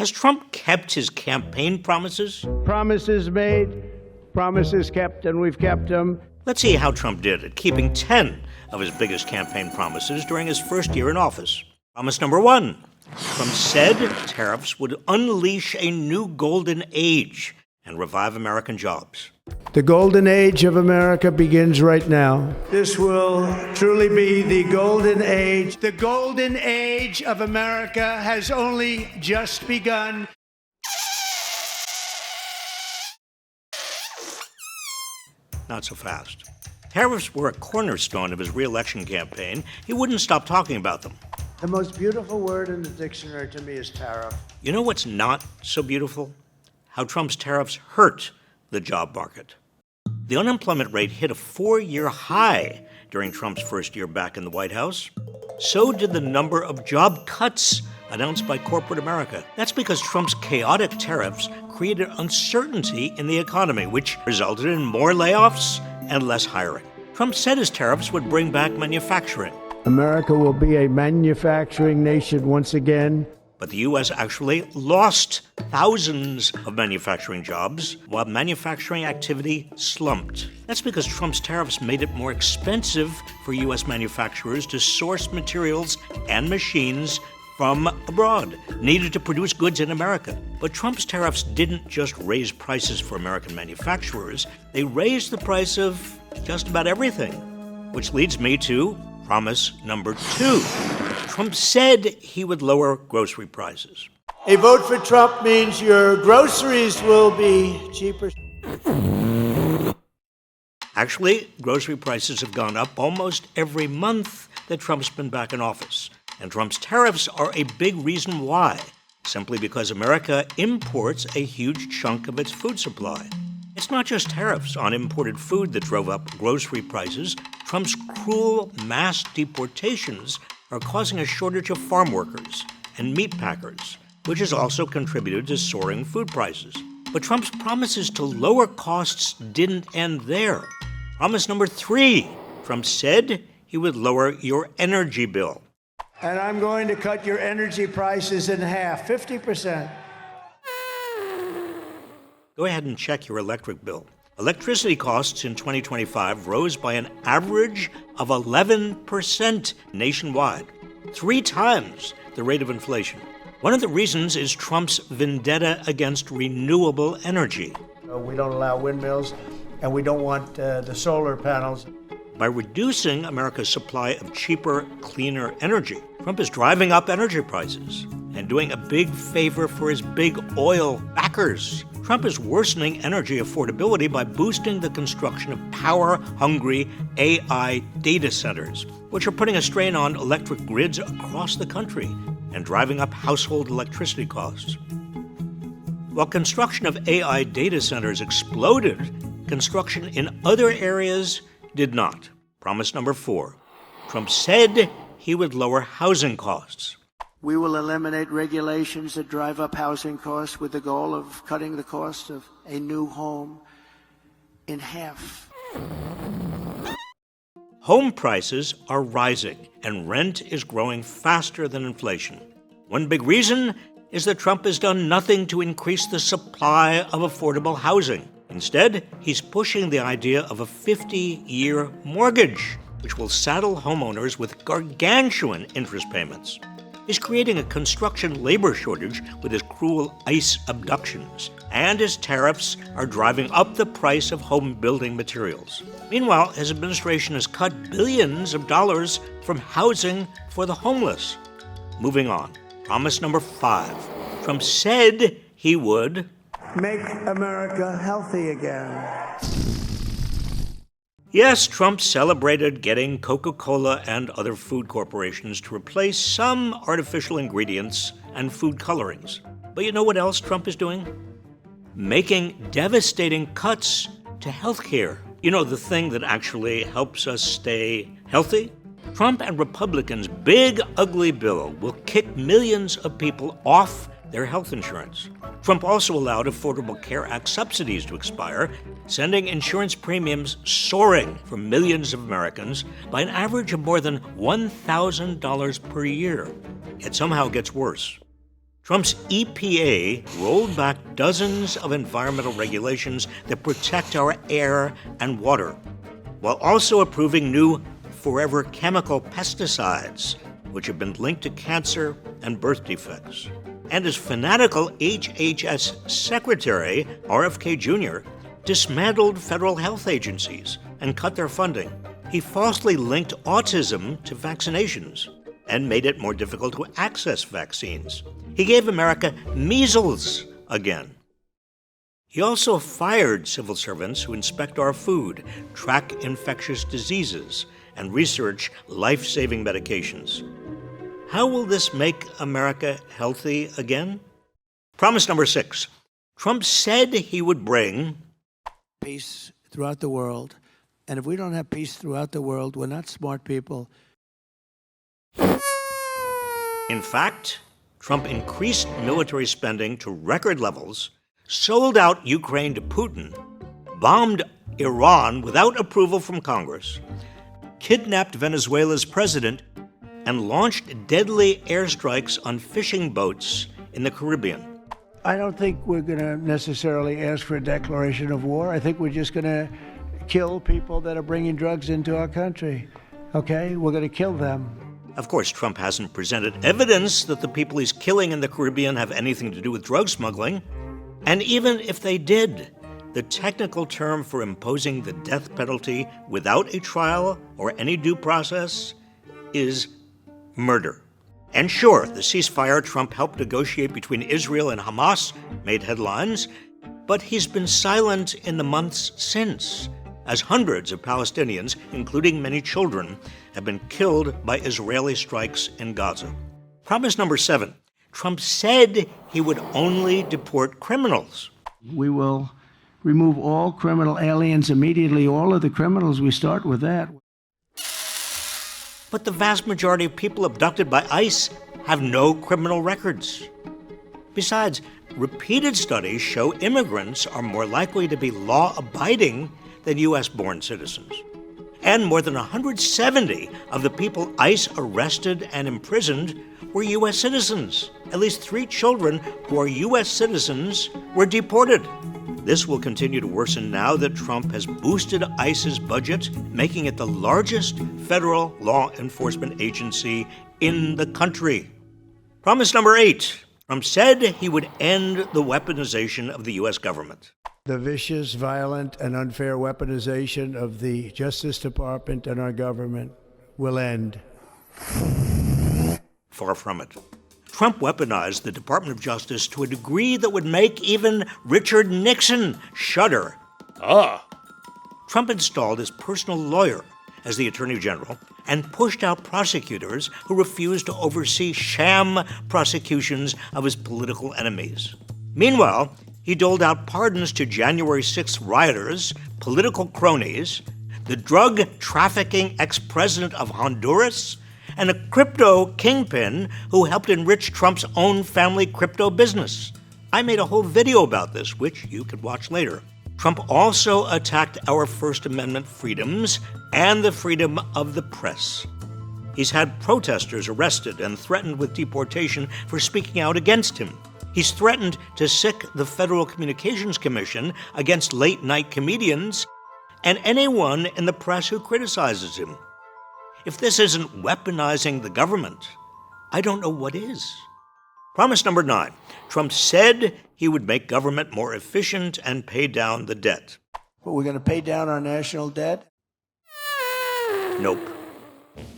Has Trump kept his campaign promises? Promises made, promises kept, and we've kept them. Let's see how Trump did at keeping 10 of his biggest campaign promises during his first year in office. Promise number 1. Trump said tariffs would unleash a new golden age and revive American jobs. The golden age of America begins right now. This will truly be the golden age. The golden age of America has only just begun. Not so fast. Tariffs were a cornerstone of his re-election campaign. He wouldn't stop talking about them. The most beautiful word in the dictionary to me is tariff. You know what's not so beautiful? How Trump's tariffs hurt the job market. The unemployment rate hit a 4-year high during Trump's first year back in the White House. So did the number of job cuts announced by corporate America. That's because Trump's chaotic tariffs created uncertainty in the economy, which resulted in more layoffs and less hiring. Trump said his tariffs would bring back manufacturing. America will be a manufacturing nation once again. But the U.S. actually lost thousands of manufacturing jobs while manufacturing activity slumped. That's because Trump's tariffs made it more expensive for U.S. manufacturers to source materials and machines from abroad, needed to produce goods in America. But Trump's tariffs didn't just raise prices for American manufacturers, they raised the price of just about everything. Which leads me to promise number 2. Trump said he would lower grocery prices. A vote for Trump means your groceries will be cheaper. Actually, grocery prices have gone up almost every month that Trump's been back in office. And Trump's tariffs are a big reason why, simply because America imports a huge chunk of its food supply. It's not just tariffs on imported food that drove up grocery prices. Trump's cruel mass deportations are causing a shortage of farm workers and meat packers, which has also contributed to soaring food prices. But Trump's promises to lower costs didn't end there. Promise number 3, Trump said he would lower your energy bill. And I'm going to cut your energy prices in half, 50%. Go ahead and check your electric bill. Electricity costs in 2025 rose by an average of 11% nationwide, 3 times the rate of inflation. One of the reasons is Trump's vendetta against renewable energy. We don't allow windmills, and we don't want the solar panels. By reducing America's supply of cheaper, cleaner energy, Trump is driving up energy prices and doing a big favor for his big oil backers. Trump is worsening energy affordability by boosting the construction of power-hungry AI data centers, which are putting a strain on electric grids across the country and driving up household electricity costs. While construction of AI data centers exploded, construction in other areas did not. Promise number 4. Trump said he would lower housing costs. We will eliminate regulations that drive up housing costs with the goal of cutting the cost of a new home in half. Home prices are rising, and rent is growing faster than inflation. One big reason is that Trump has done nothing to increase the supply of affordable housing. Instead, he's pushing the idea of a 50-year mortgage, which will saddle homeowners with gargantuan interest payments. He's creating a construction labor shortage with his cruel ICE abductions, and his tariffs are driving up the price of home building materials. Meanwhile, his administration has cut billions of dollars from housing for the homeless. Moving on, promise number 5. Trump said he would make America healthy again. Yes, Trump celebrated getting Coca-Cola and other food corporations to replace some artificial ingredients and food colorings. But you know what else Trump is doing? Making devastating cuts to health care. You know, the thing that actually helps us stay healthy? Trump and Republicans' big, ugly bill will kick millions of people off their health insurance. Trump also allowed Affordable Care Act subsidies to expire, sending insurance premiums soaring for millions of Americans by an average of more than $1,000 per year. It somehow gets worse. Trump's EPA rolled back dozens of environmental regulations that protect our air and water, while also approving new forever chemical pesticides, which have been linked to cancer and birth defects. And his fanatical HHS secretary, RFK Jr., dismantled federal health agencies and cut their funding. He falsely linked autism to vaccinations and made it more difficult to access vaccines. He gave America measles again. He also fired civil servants who inspect our food, track infectious diseases, and research life-saving medications. How will this make America healthy again? Promise number 6. Trump said he would bring Peace throughout the world. And if we don't have peace throughout the world, we're not smart people. In fact, Trump increased military spending to record levels, sold out Ukraine to Putin, bombed Iran without approval from Congress, kidnapped Venezuela's president, and launched deadly airstrikes on fishing boats in the Caribbean. I don't think we're going to necessarily ask for a declaration of war. I think we're just going to kill people that are bringing drugs into our country. Okay? We're going to kill them. Of course, Trump hasn't presented evidence that the people he's killing in the Caribbean have anything to do with drug smuggling. And even if they did, the technical term for imposing the death penalty without a trial or any due process is murder. And sure, the ceasefire Trump helped negotiate between Israel and Hamas made headlines, but he's been silent in the months since, as hundreds of Palestinians, including many children, have been killed by Israeli strikes in Gaza. Promise number 7. Trump said he would only deport criminals. We will remove all criminal aliens immediately. All of the criminals, we start with that. But the vast majority of people abducted by ICE have no criminal records. Besides, repeated studies show immigrants are more likely to be law-abiding than U.S.-born citizens. And more than 170 of the people ICE arrested and imprisoned were U.S. citizens. At least 3 children who are U.S. citizens were deported. This will continue to worsen now that Trump has boosted ICE's budget, making it the largest federal law enforcement agency in the country. Promise number 8. Trump said he would end the weaponization of the U.S. government. The vicious, violent, and unfair weaponization of the Justice Department and our government will end. Far from it. Trump weaponized the Department of Justice to a degree that would make even Richard Nixon shudder. Trump installed his personal lawyer as the Attorney General and pushed out prosecutors who refused to oversee sham prosecutions of his political enemies. Meanwhile, he doled out pardons to January 6th rioters, political cronies, the drug trafficking ex-president of Honduras, and a crypto kingpin who helped enrich Trump's own family crypto business. I made a whole video about this, which you could watch later. Trump also attacked our First Amendment freedoms and the freedom of the press. He's had protesters arrested and threatened with deportation for speaking out against him. He's threatened to sic the Federal Communications Commission against late-night comedians and anyone in the press who criticizes him. If this isn't weaponizing the government, I don't know what is. Promise number 9. Trump said he would make government more efficient and pay down the debt. But we're going to pay down our national debt? Nope.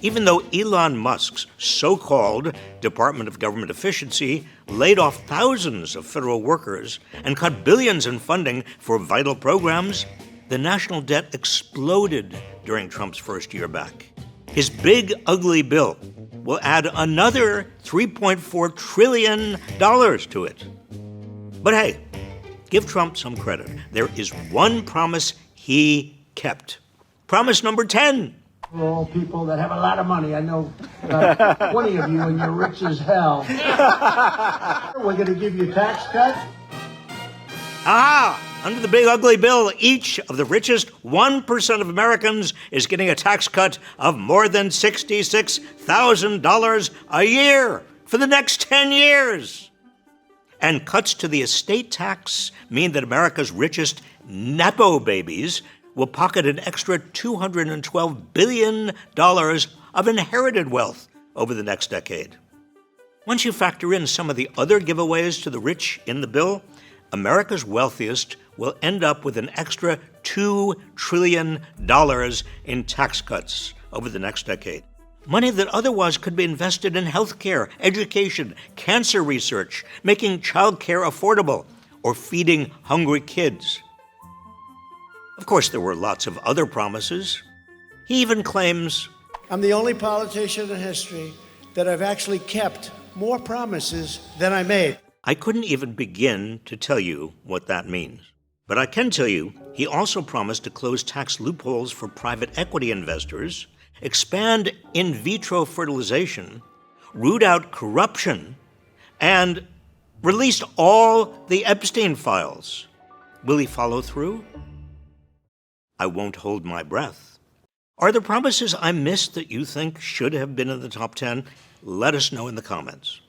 Even though Elon Musk's so-called Department of Government Efficiency laid off thousands of federal workers and cut billions in funding for vital programs, the national debt exploded during Trump's first year back. His big, ugly bill will add another $3.4 trillion to it. But hey, give Trump some credit. There is one promise he kept. Promise number 10. For all people that have a lot of money. I know 20 of you and you're rich as hell. We're going to give you a tax cut. Aha! Under the big ugly bill, each of the richest 1% of Americans is getting a tax cut of more than $66,000 a year for the next 10 years. And cuts to the estate tax mean that America's richest Nepo babies will pocket an extra $212 billion of inherited wealth over the next decade. Once you factor in some of the other giveaways to the rich in the bill, America's wealthiest will end up with an extra $2 trillion in tax cuts over the next decade. Money that otherwise could be invested in healthcare, education, cancer research, making childcare affordable, or feeding hungry kids. Of course, there were lots of other promises. He even claims, I'm the only politician in history that I've actually kept more promises than I made. I couldn't even begin to tell you what that means. But I can tell you, he also promised to close tax loopholes for private equity investors, expand in vitro fertilization, root out corruption, and released all the Epstein files. Will he follow through? I won't hold my breath. Are there promises I missed that you think should have been in the top 10? Let us know in the comments.